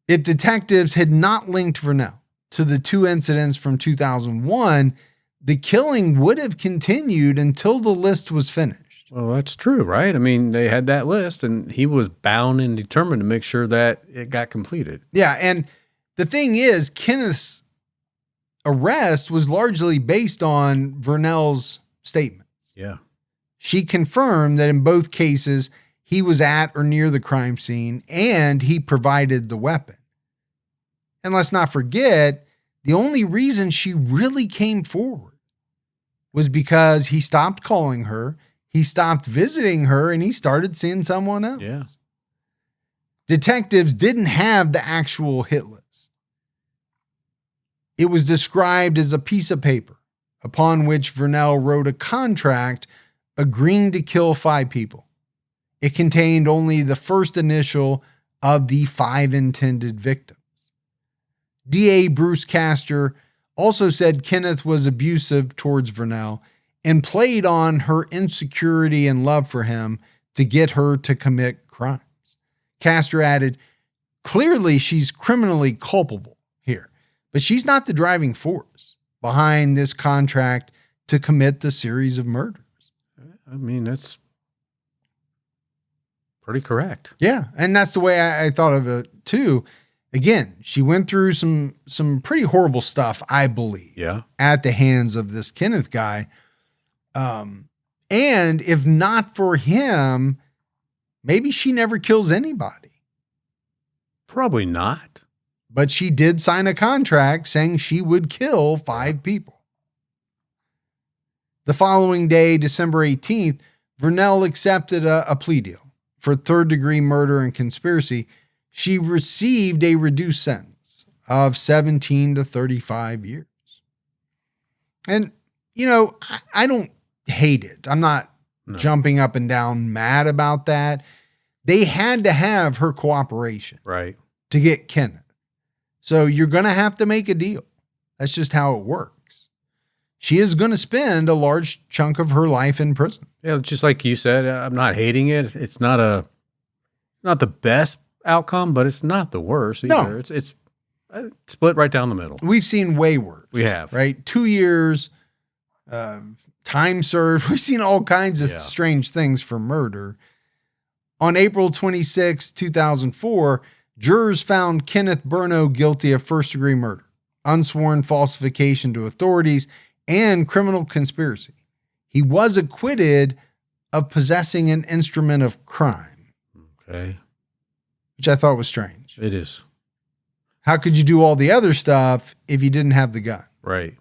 If detectives had not linked Vernell to the 2 incidents from 2001, the killing would have continued until the list was finished. Well, that's true, right? I mean, they had that list, and he was bound and determined to make sure that it got completed. Yeah, and the thing is, Kenneth's arrest was largely based on Vernell's statements. Yeah. She confirmed that in both cases, he was at or near the crime scene, and he provided the weapon. And let's not forget, the only reason she really came forward was because he stopped calling her, he stopped visiting her, and he started seeing someone else. Yeah. Detectives didn't have the actual hit list. It was described as a piece of paper upon which Vernell wrote a contract agreeing to kill 5 people. It contained only the first initial of the 5 intended victims. DA Bruce Castor also said Kenneth was abusive towards Vernell and played on her insecurity and love for him to get her to commit crimes. Castor added, clearly she's criminally culpable here, but she's not the driving force behind this contract to commit the series of murders. I mean, that's pretty correct. Yeah, and that's the way I thought of it too. Again, she went through some pretty horrible stuff, I believe, at the hands of this Kenneth guy. And if not for him, maybe she never kills anybody. Probably not. But she did sign a contract saying she would kill 5 people. The following day, December 18th, Vernell accepted a plea deal for third-degree murder and conspiracy. She received a reduced sentence of 17 to 35 years. And, you know, I don't hate it. I'm not jumping up and down mad about that. They had to have her cooperation to get Kenneth. So you're going to have to make a deal. That's just how it works. She is going to spend a large chunk of her life in prison. Yeah, just like you said, I'm not hating it. It's not the best outcome, but it's not the worst either. No. It's split right down the middle. We've seen way worse. We have. Right? 2 years, time served. We've seen all kinds of strange things for murder. On April 26, 2004, jurors found Kenneth Burno guilty of first-degree murder, unsworn falsification to authorities, and criminal conspiracy. He was acquitted of possessing an instrument of crime. Okay. Which I thought was strange. It is. How could you do all the other stuff if you didn't have the gun? Right.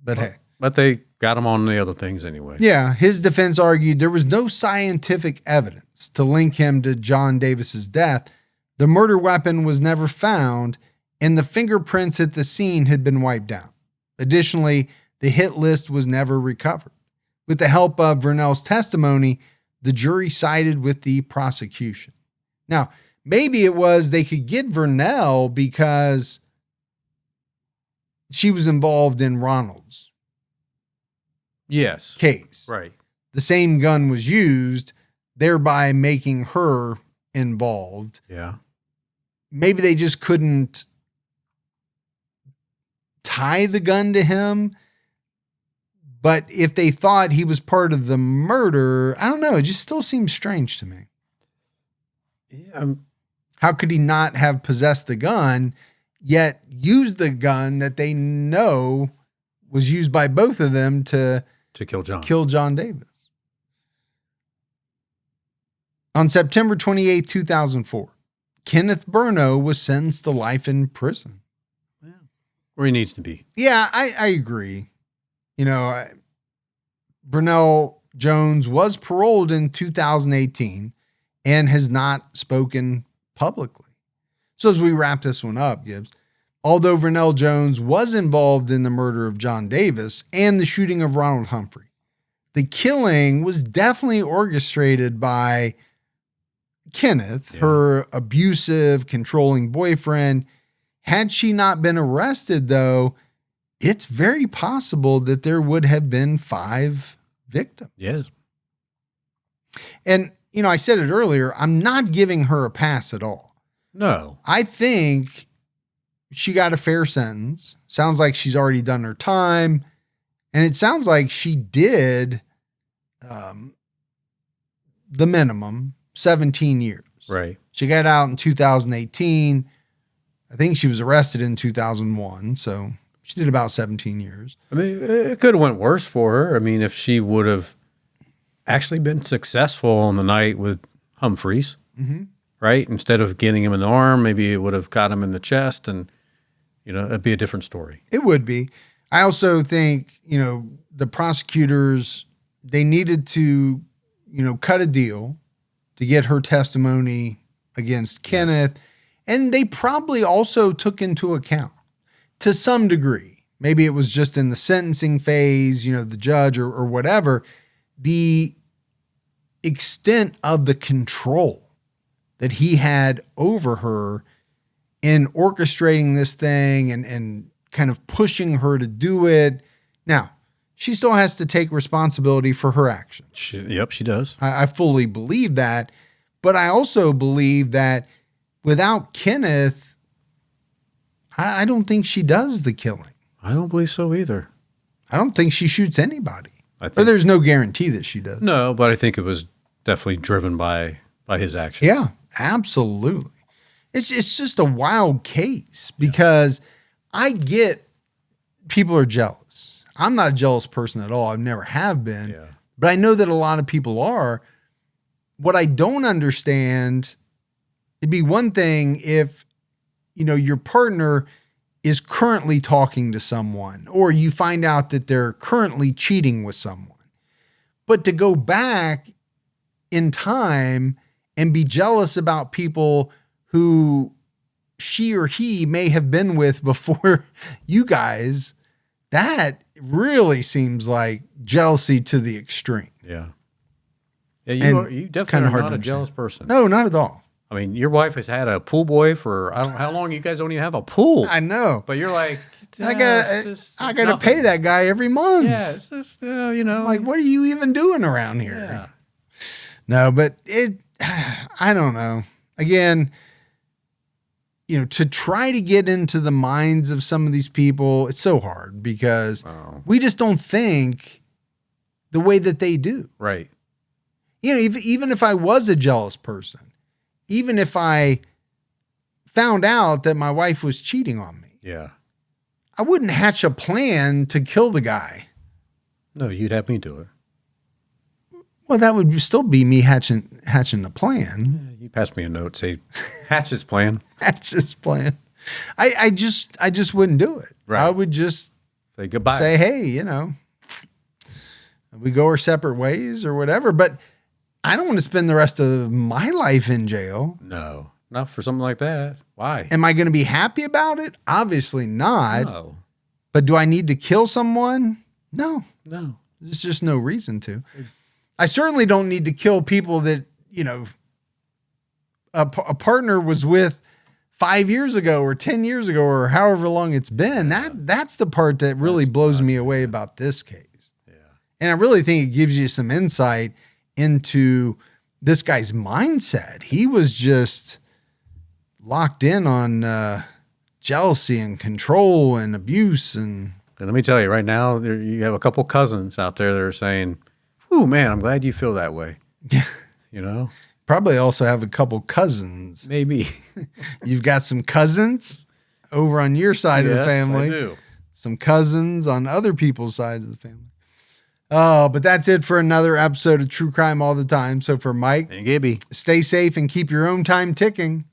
But hey. But they got him on the other things anyway. Yeah. His defense argued there was no scientific evidence to link him to John Davis's death. The murder weapon was never found, and the fingerprints at the scene had been wiped out. Additionally, the hit list was never recovered. With the help of Vernell's testimony, the jury sided with the prosecution. Now, maybe it was they could get Vernell because she was involved in Ronald's case. Right. The same gun was used, thereby making her involved. Yeah. Maybe they just couldn't tie the gun to him. But if they thought he was part of the murder, I don't know. It just still seems strange to me. Yeah. How could he not have possessed the gun, yet use the gun that they know was used by both of them to kill John Davis? On September 28, 2004, Kenneth Burno was sentenced to life in prison. Yeah. Where he needs to be. Yeah, I agree. You know, Vernell Jones was paroled in 2018 and has not spoken publicly. So as we wrap this one up, Gibbs, although Vernell Jones was involved in the murder of John Davis and the shooting of Ronald Humphrey, the killing was definitely orchestrated by Kenneth, her abusive, controlling boyfriend. Had she not been arrested, though, it's very possible that there would have been 5 victims. Yes. And, you know, I said it earlier, I'm not giving her a pass at all. No. I think she got a fair sentence. Sounds like she's already done her time. And it sounds like she did the minimum, 17 years. Right. She got out in 2018. I think she was arrested in 2001. So she did about 17 years. I mean, it could have went worse for her. I mean, if she would have actually been successful on the night with Humphreys, right? Instead of getting him in the arm, maybe it would have got him in the chest, and, you know, it'd be a different story. It would be. I also think, you know, the prosecutors, they needed to, you know, cut a deal to get her testimony against Kenneth. And they probably also took into account, to some degree, maybe it was just in the sentencing phase, you know, the judge or whatever, the extent of the control that he had over her in orchestrating this thing and kind of pushing her to do it. Now, she still has to take responsibility for her actions. She does. I fully believe that. But I also believe that without Kenneth, I don't think she does the killing. I don't believe so either. I don't think she shoots anybody. Or there's no guarantee that she does. No, but I think it was definitely driven by his actions. Yeah, absolutely. It's just a wild case because I get people are jealous. I'm not a jealous person at all. I never have been. Yeah. But I know that a lot of people are. What I don't understand, it'd be one thing if, your partner is currently talking to someone or you find out that they're currently cheating with someone. But to go back in time and be jealous about people who she or he may have been with before you guys, that really seems like jealousy to the extreme. Yeah. Yeah, you definitely are not a jealous person. No, not at all. I mean, your wife has had a pool boy for I don't know how long. You guys don't even have a pool. I know, but you're like, I got to pay that guy every month. Yeah, it's just like, what are you even doing around here? Yeah. No, but I don't know. Again, to try to get into the minds of some of these people, it's so hard because we just don't think the way that they do. Right. Even if I was a jealous person, even if I found out that my wife was cheating on me, I wouldn't hatch a plan to kill the guy. No, you'd have me do it. Well, that would still be me hatching the plan. Yeah, you pass me a note, say, hatch this plan. Hatch this plan. I just wouldn't do it. Right. I would just say goodbye. Say, hey, we go our separate ways or whatever. But I don't want to spend the rest of my life in jail. No, not for something like that. Why? Am I going to be happy about it? Obviously not. No. But do I need to kill someone? No. No. There's just no reason to. I certainly don't need to kill people that, a partner was with 5 years ago or 10 years ago or however long it's been. That's the part that really blows me away about this case. Yeah. And I really think it gives you some insight into this guy's mindset. He was just locked in on jealousy and control and abuse. And let me tell you right now, you have a couple cousins out there that are saying, "Ooh, man, I'm glad you feel that way." Yeah. Probably also have a couple cousins. Maybe. You've got some cousins over on your side of the family. I do. Some cousins on other people's sides of the family. Oh, but that's it for another episode of True Crime All the Time. So for Mike and Gibby, stay safe and keep your own time ticking.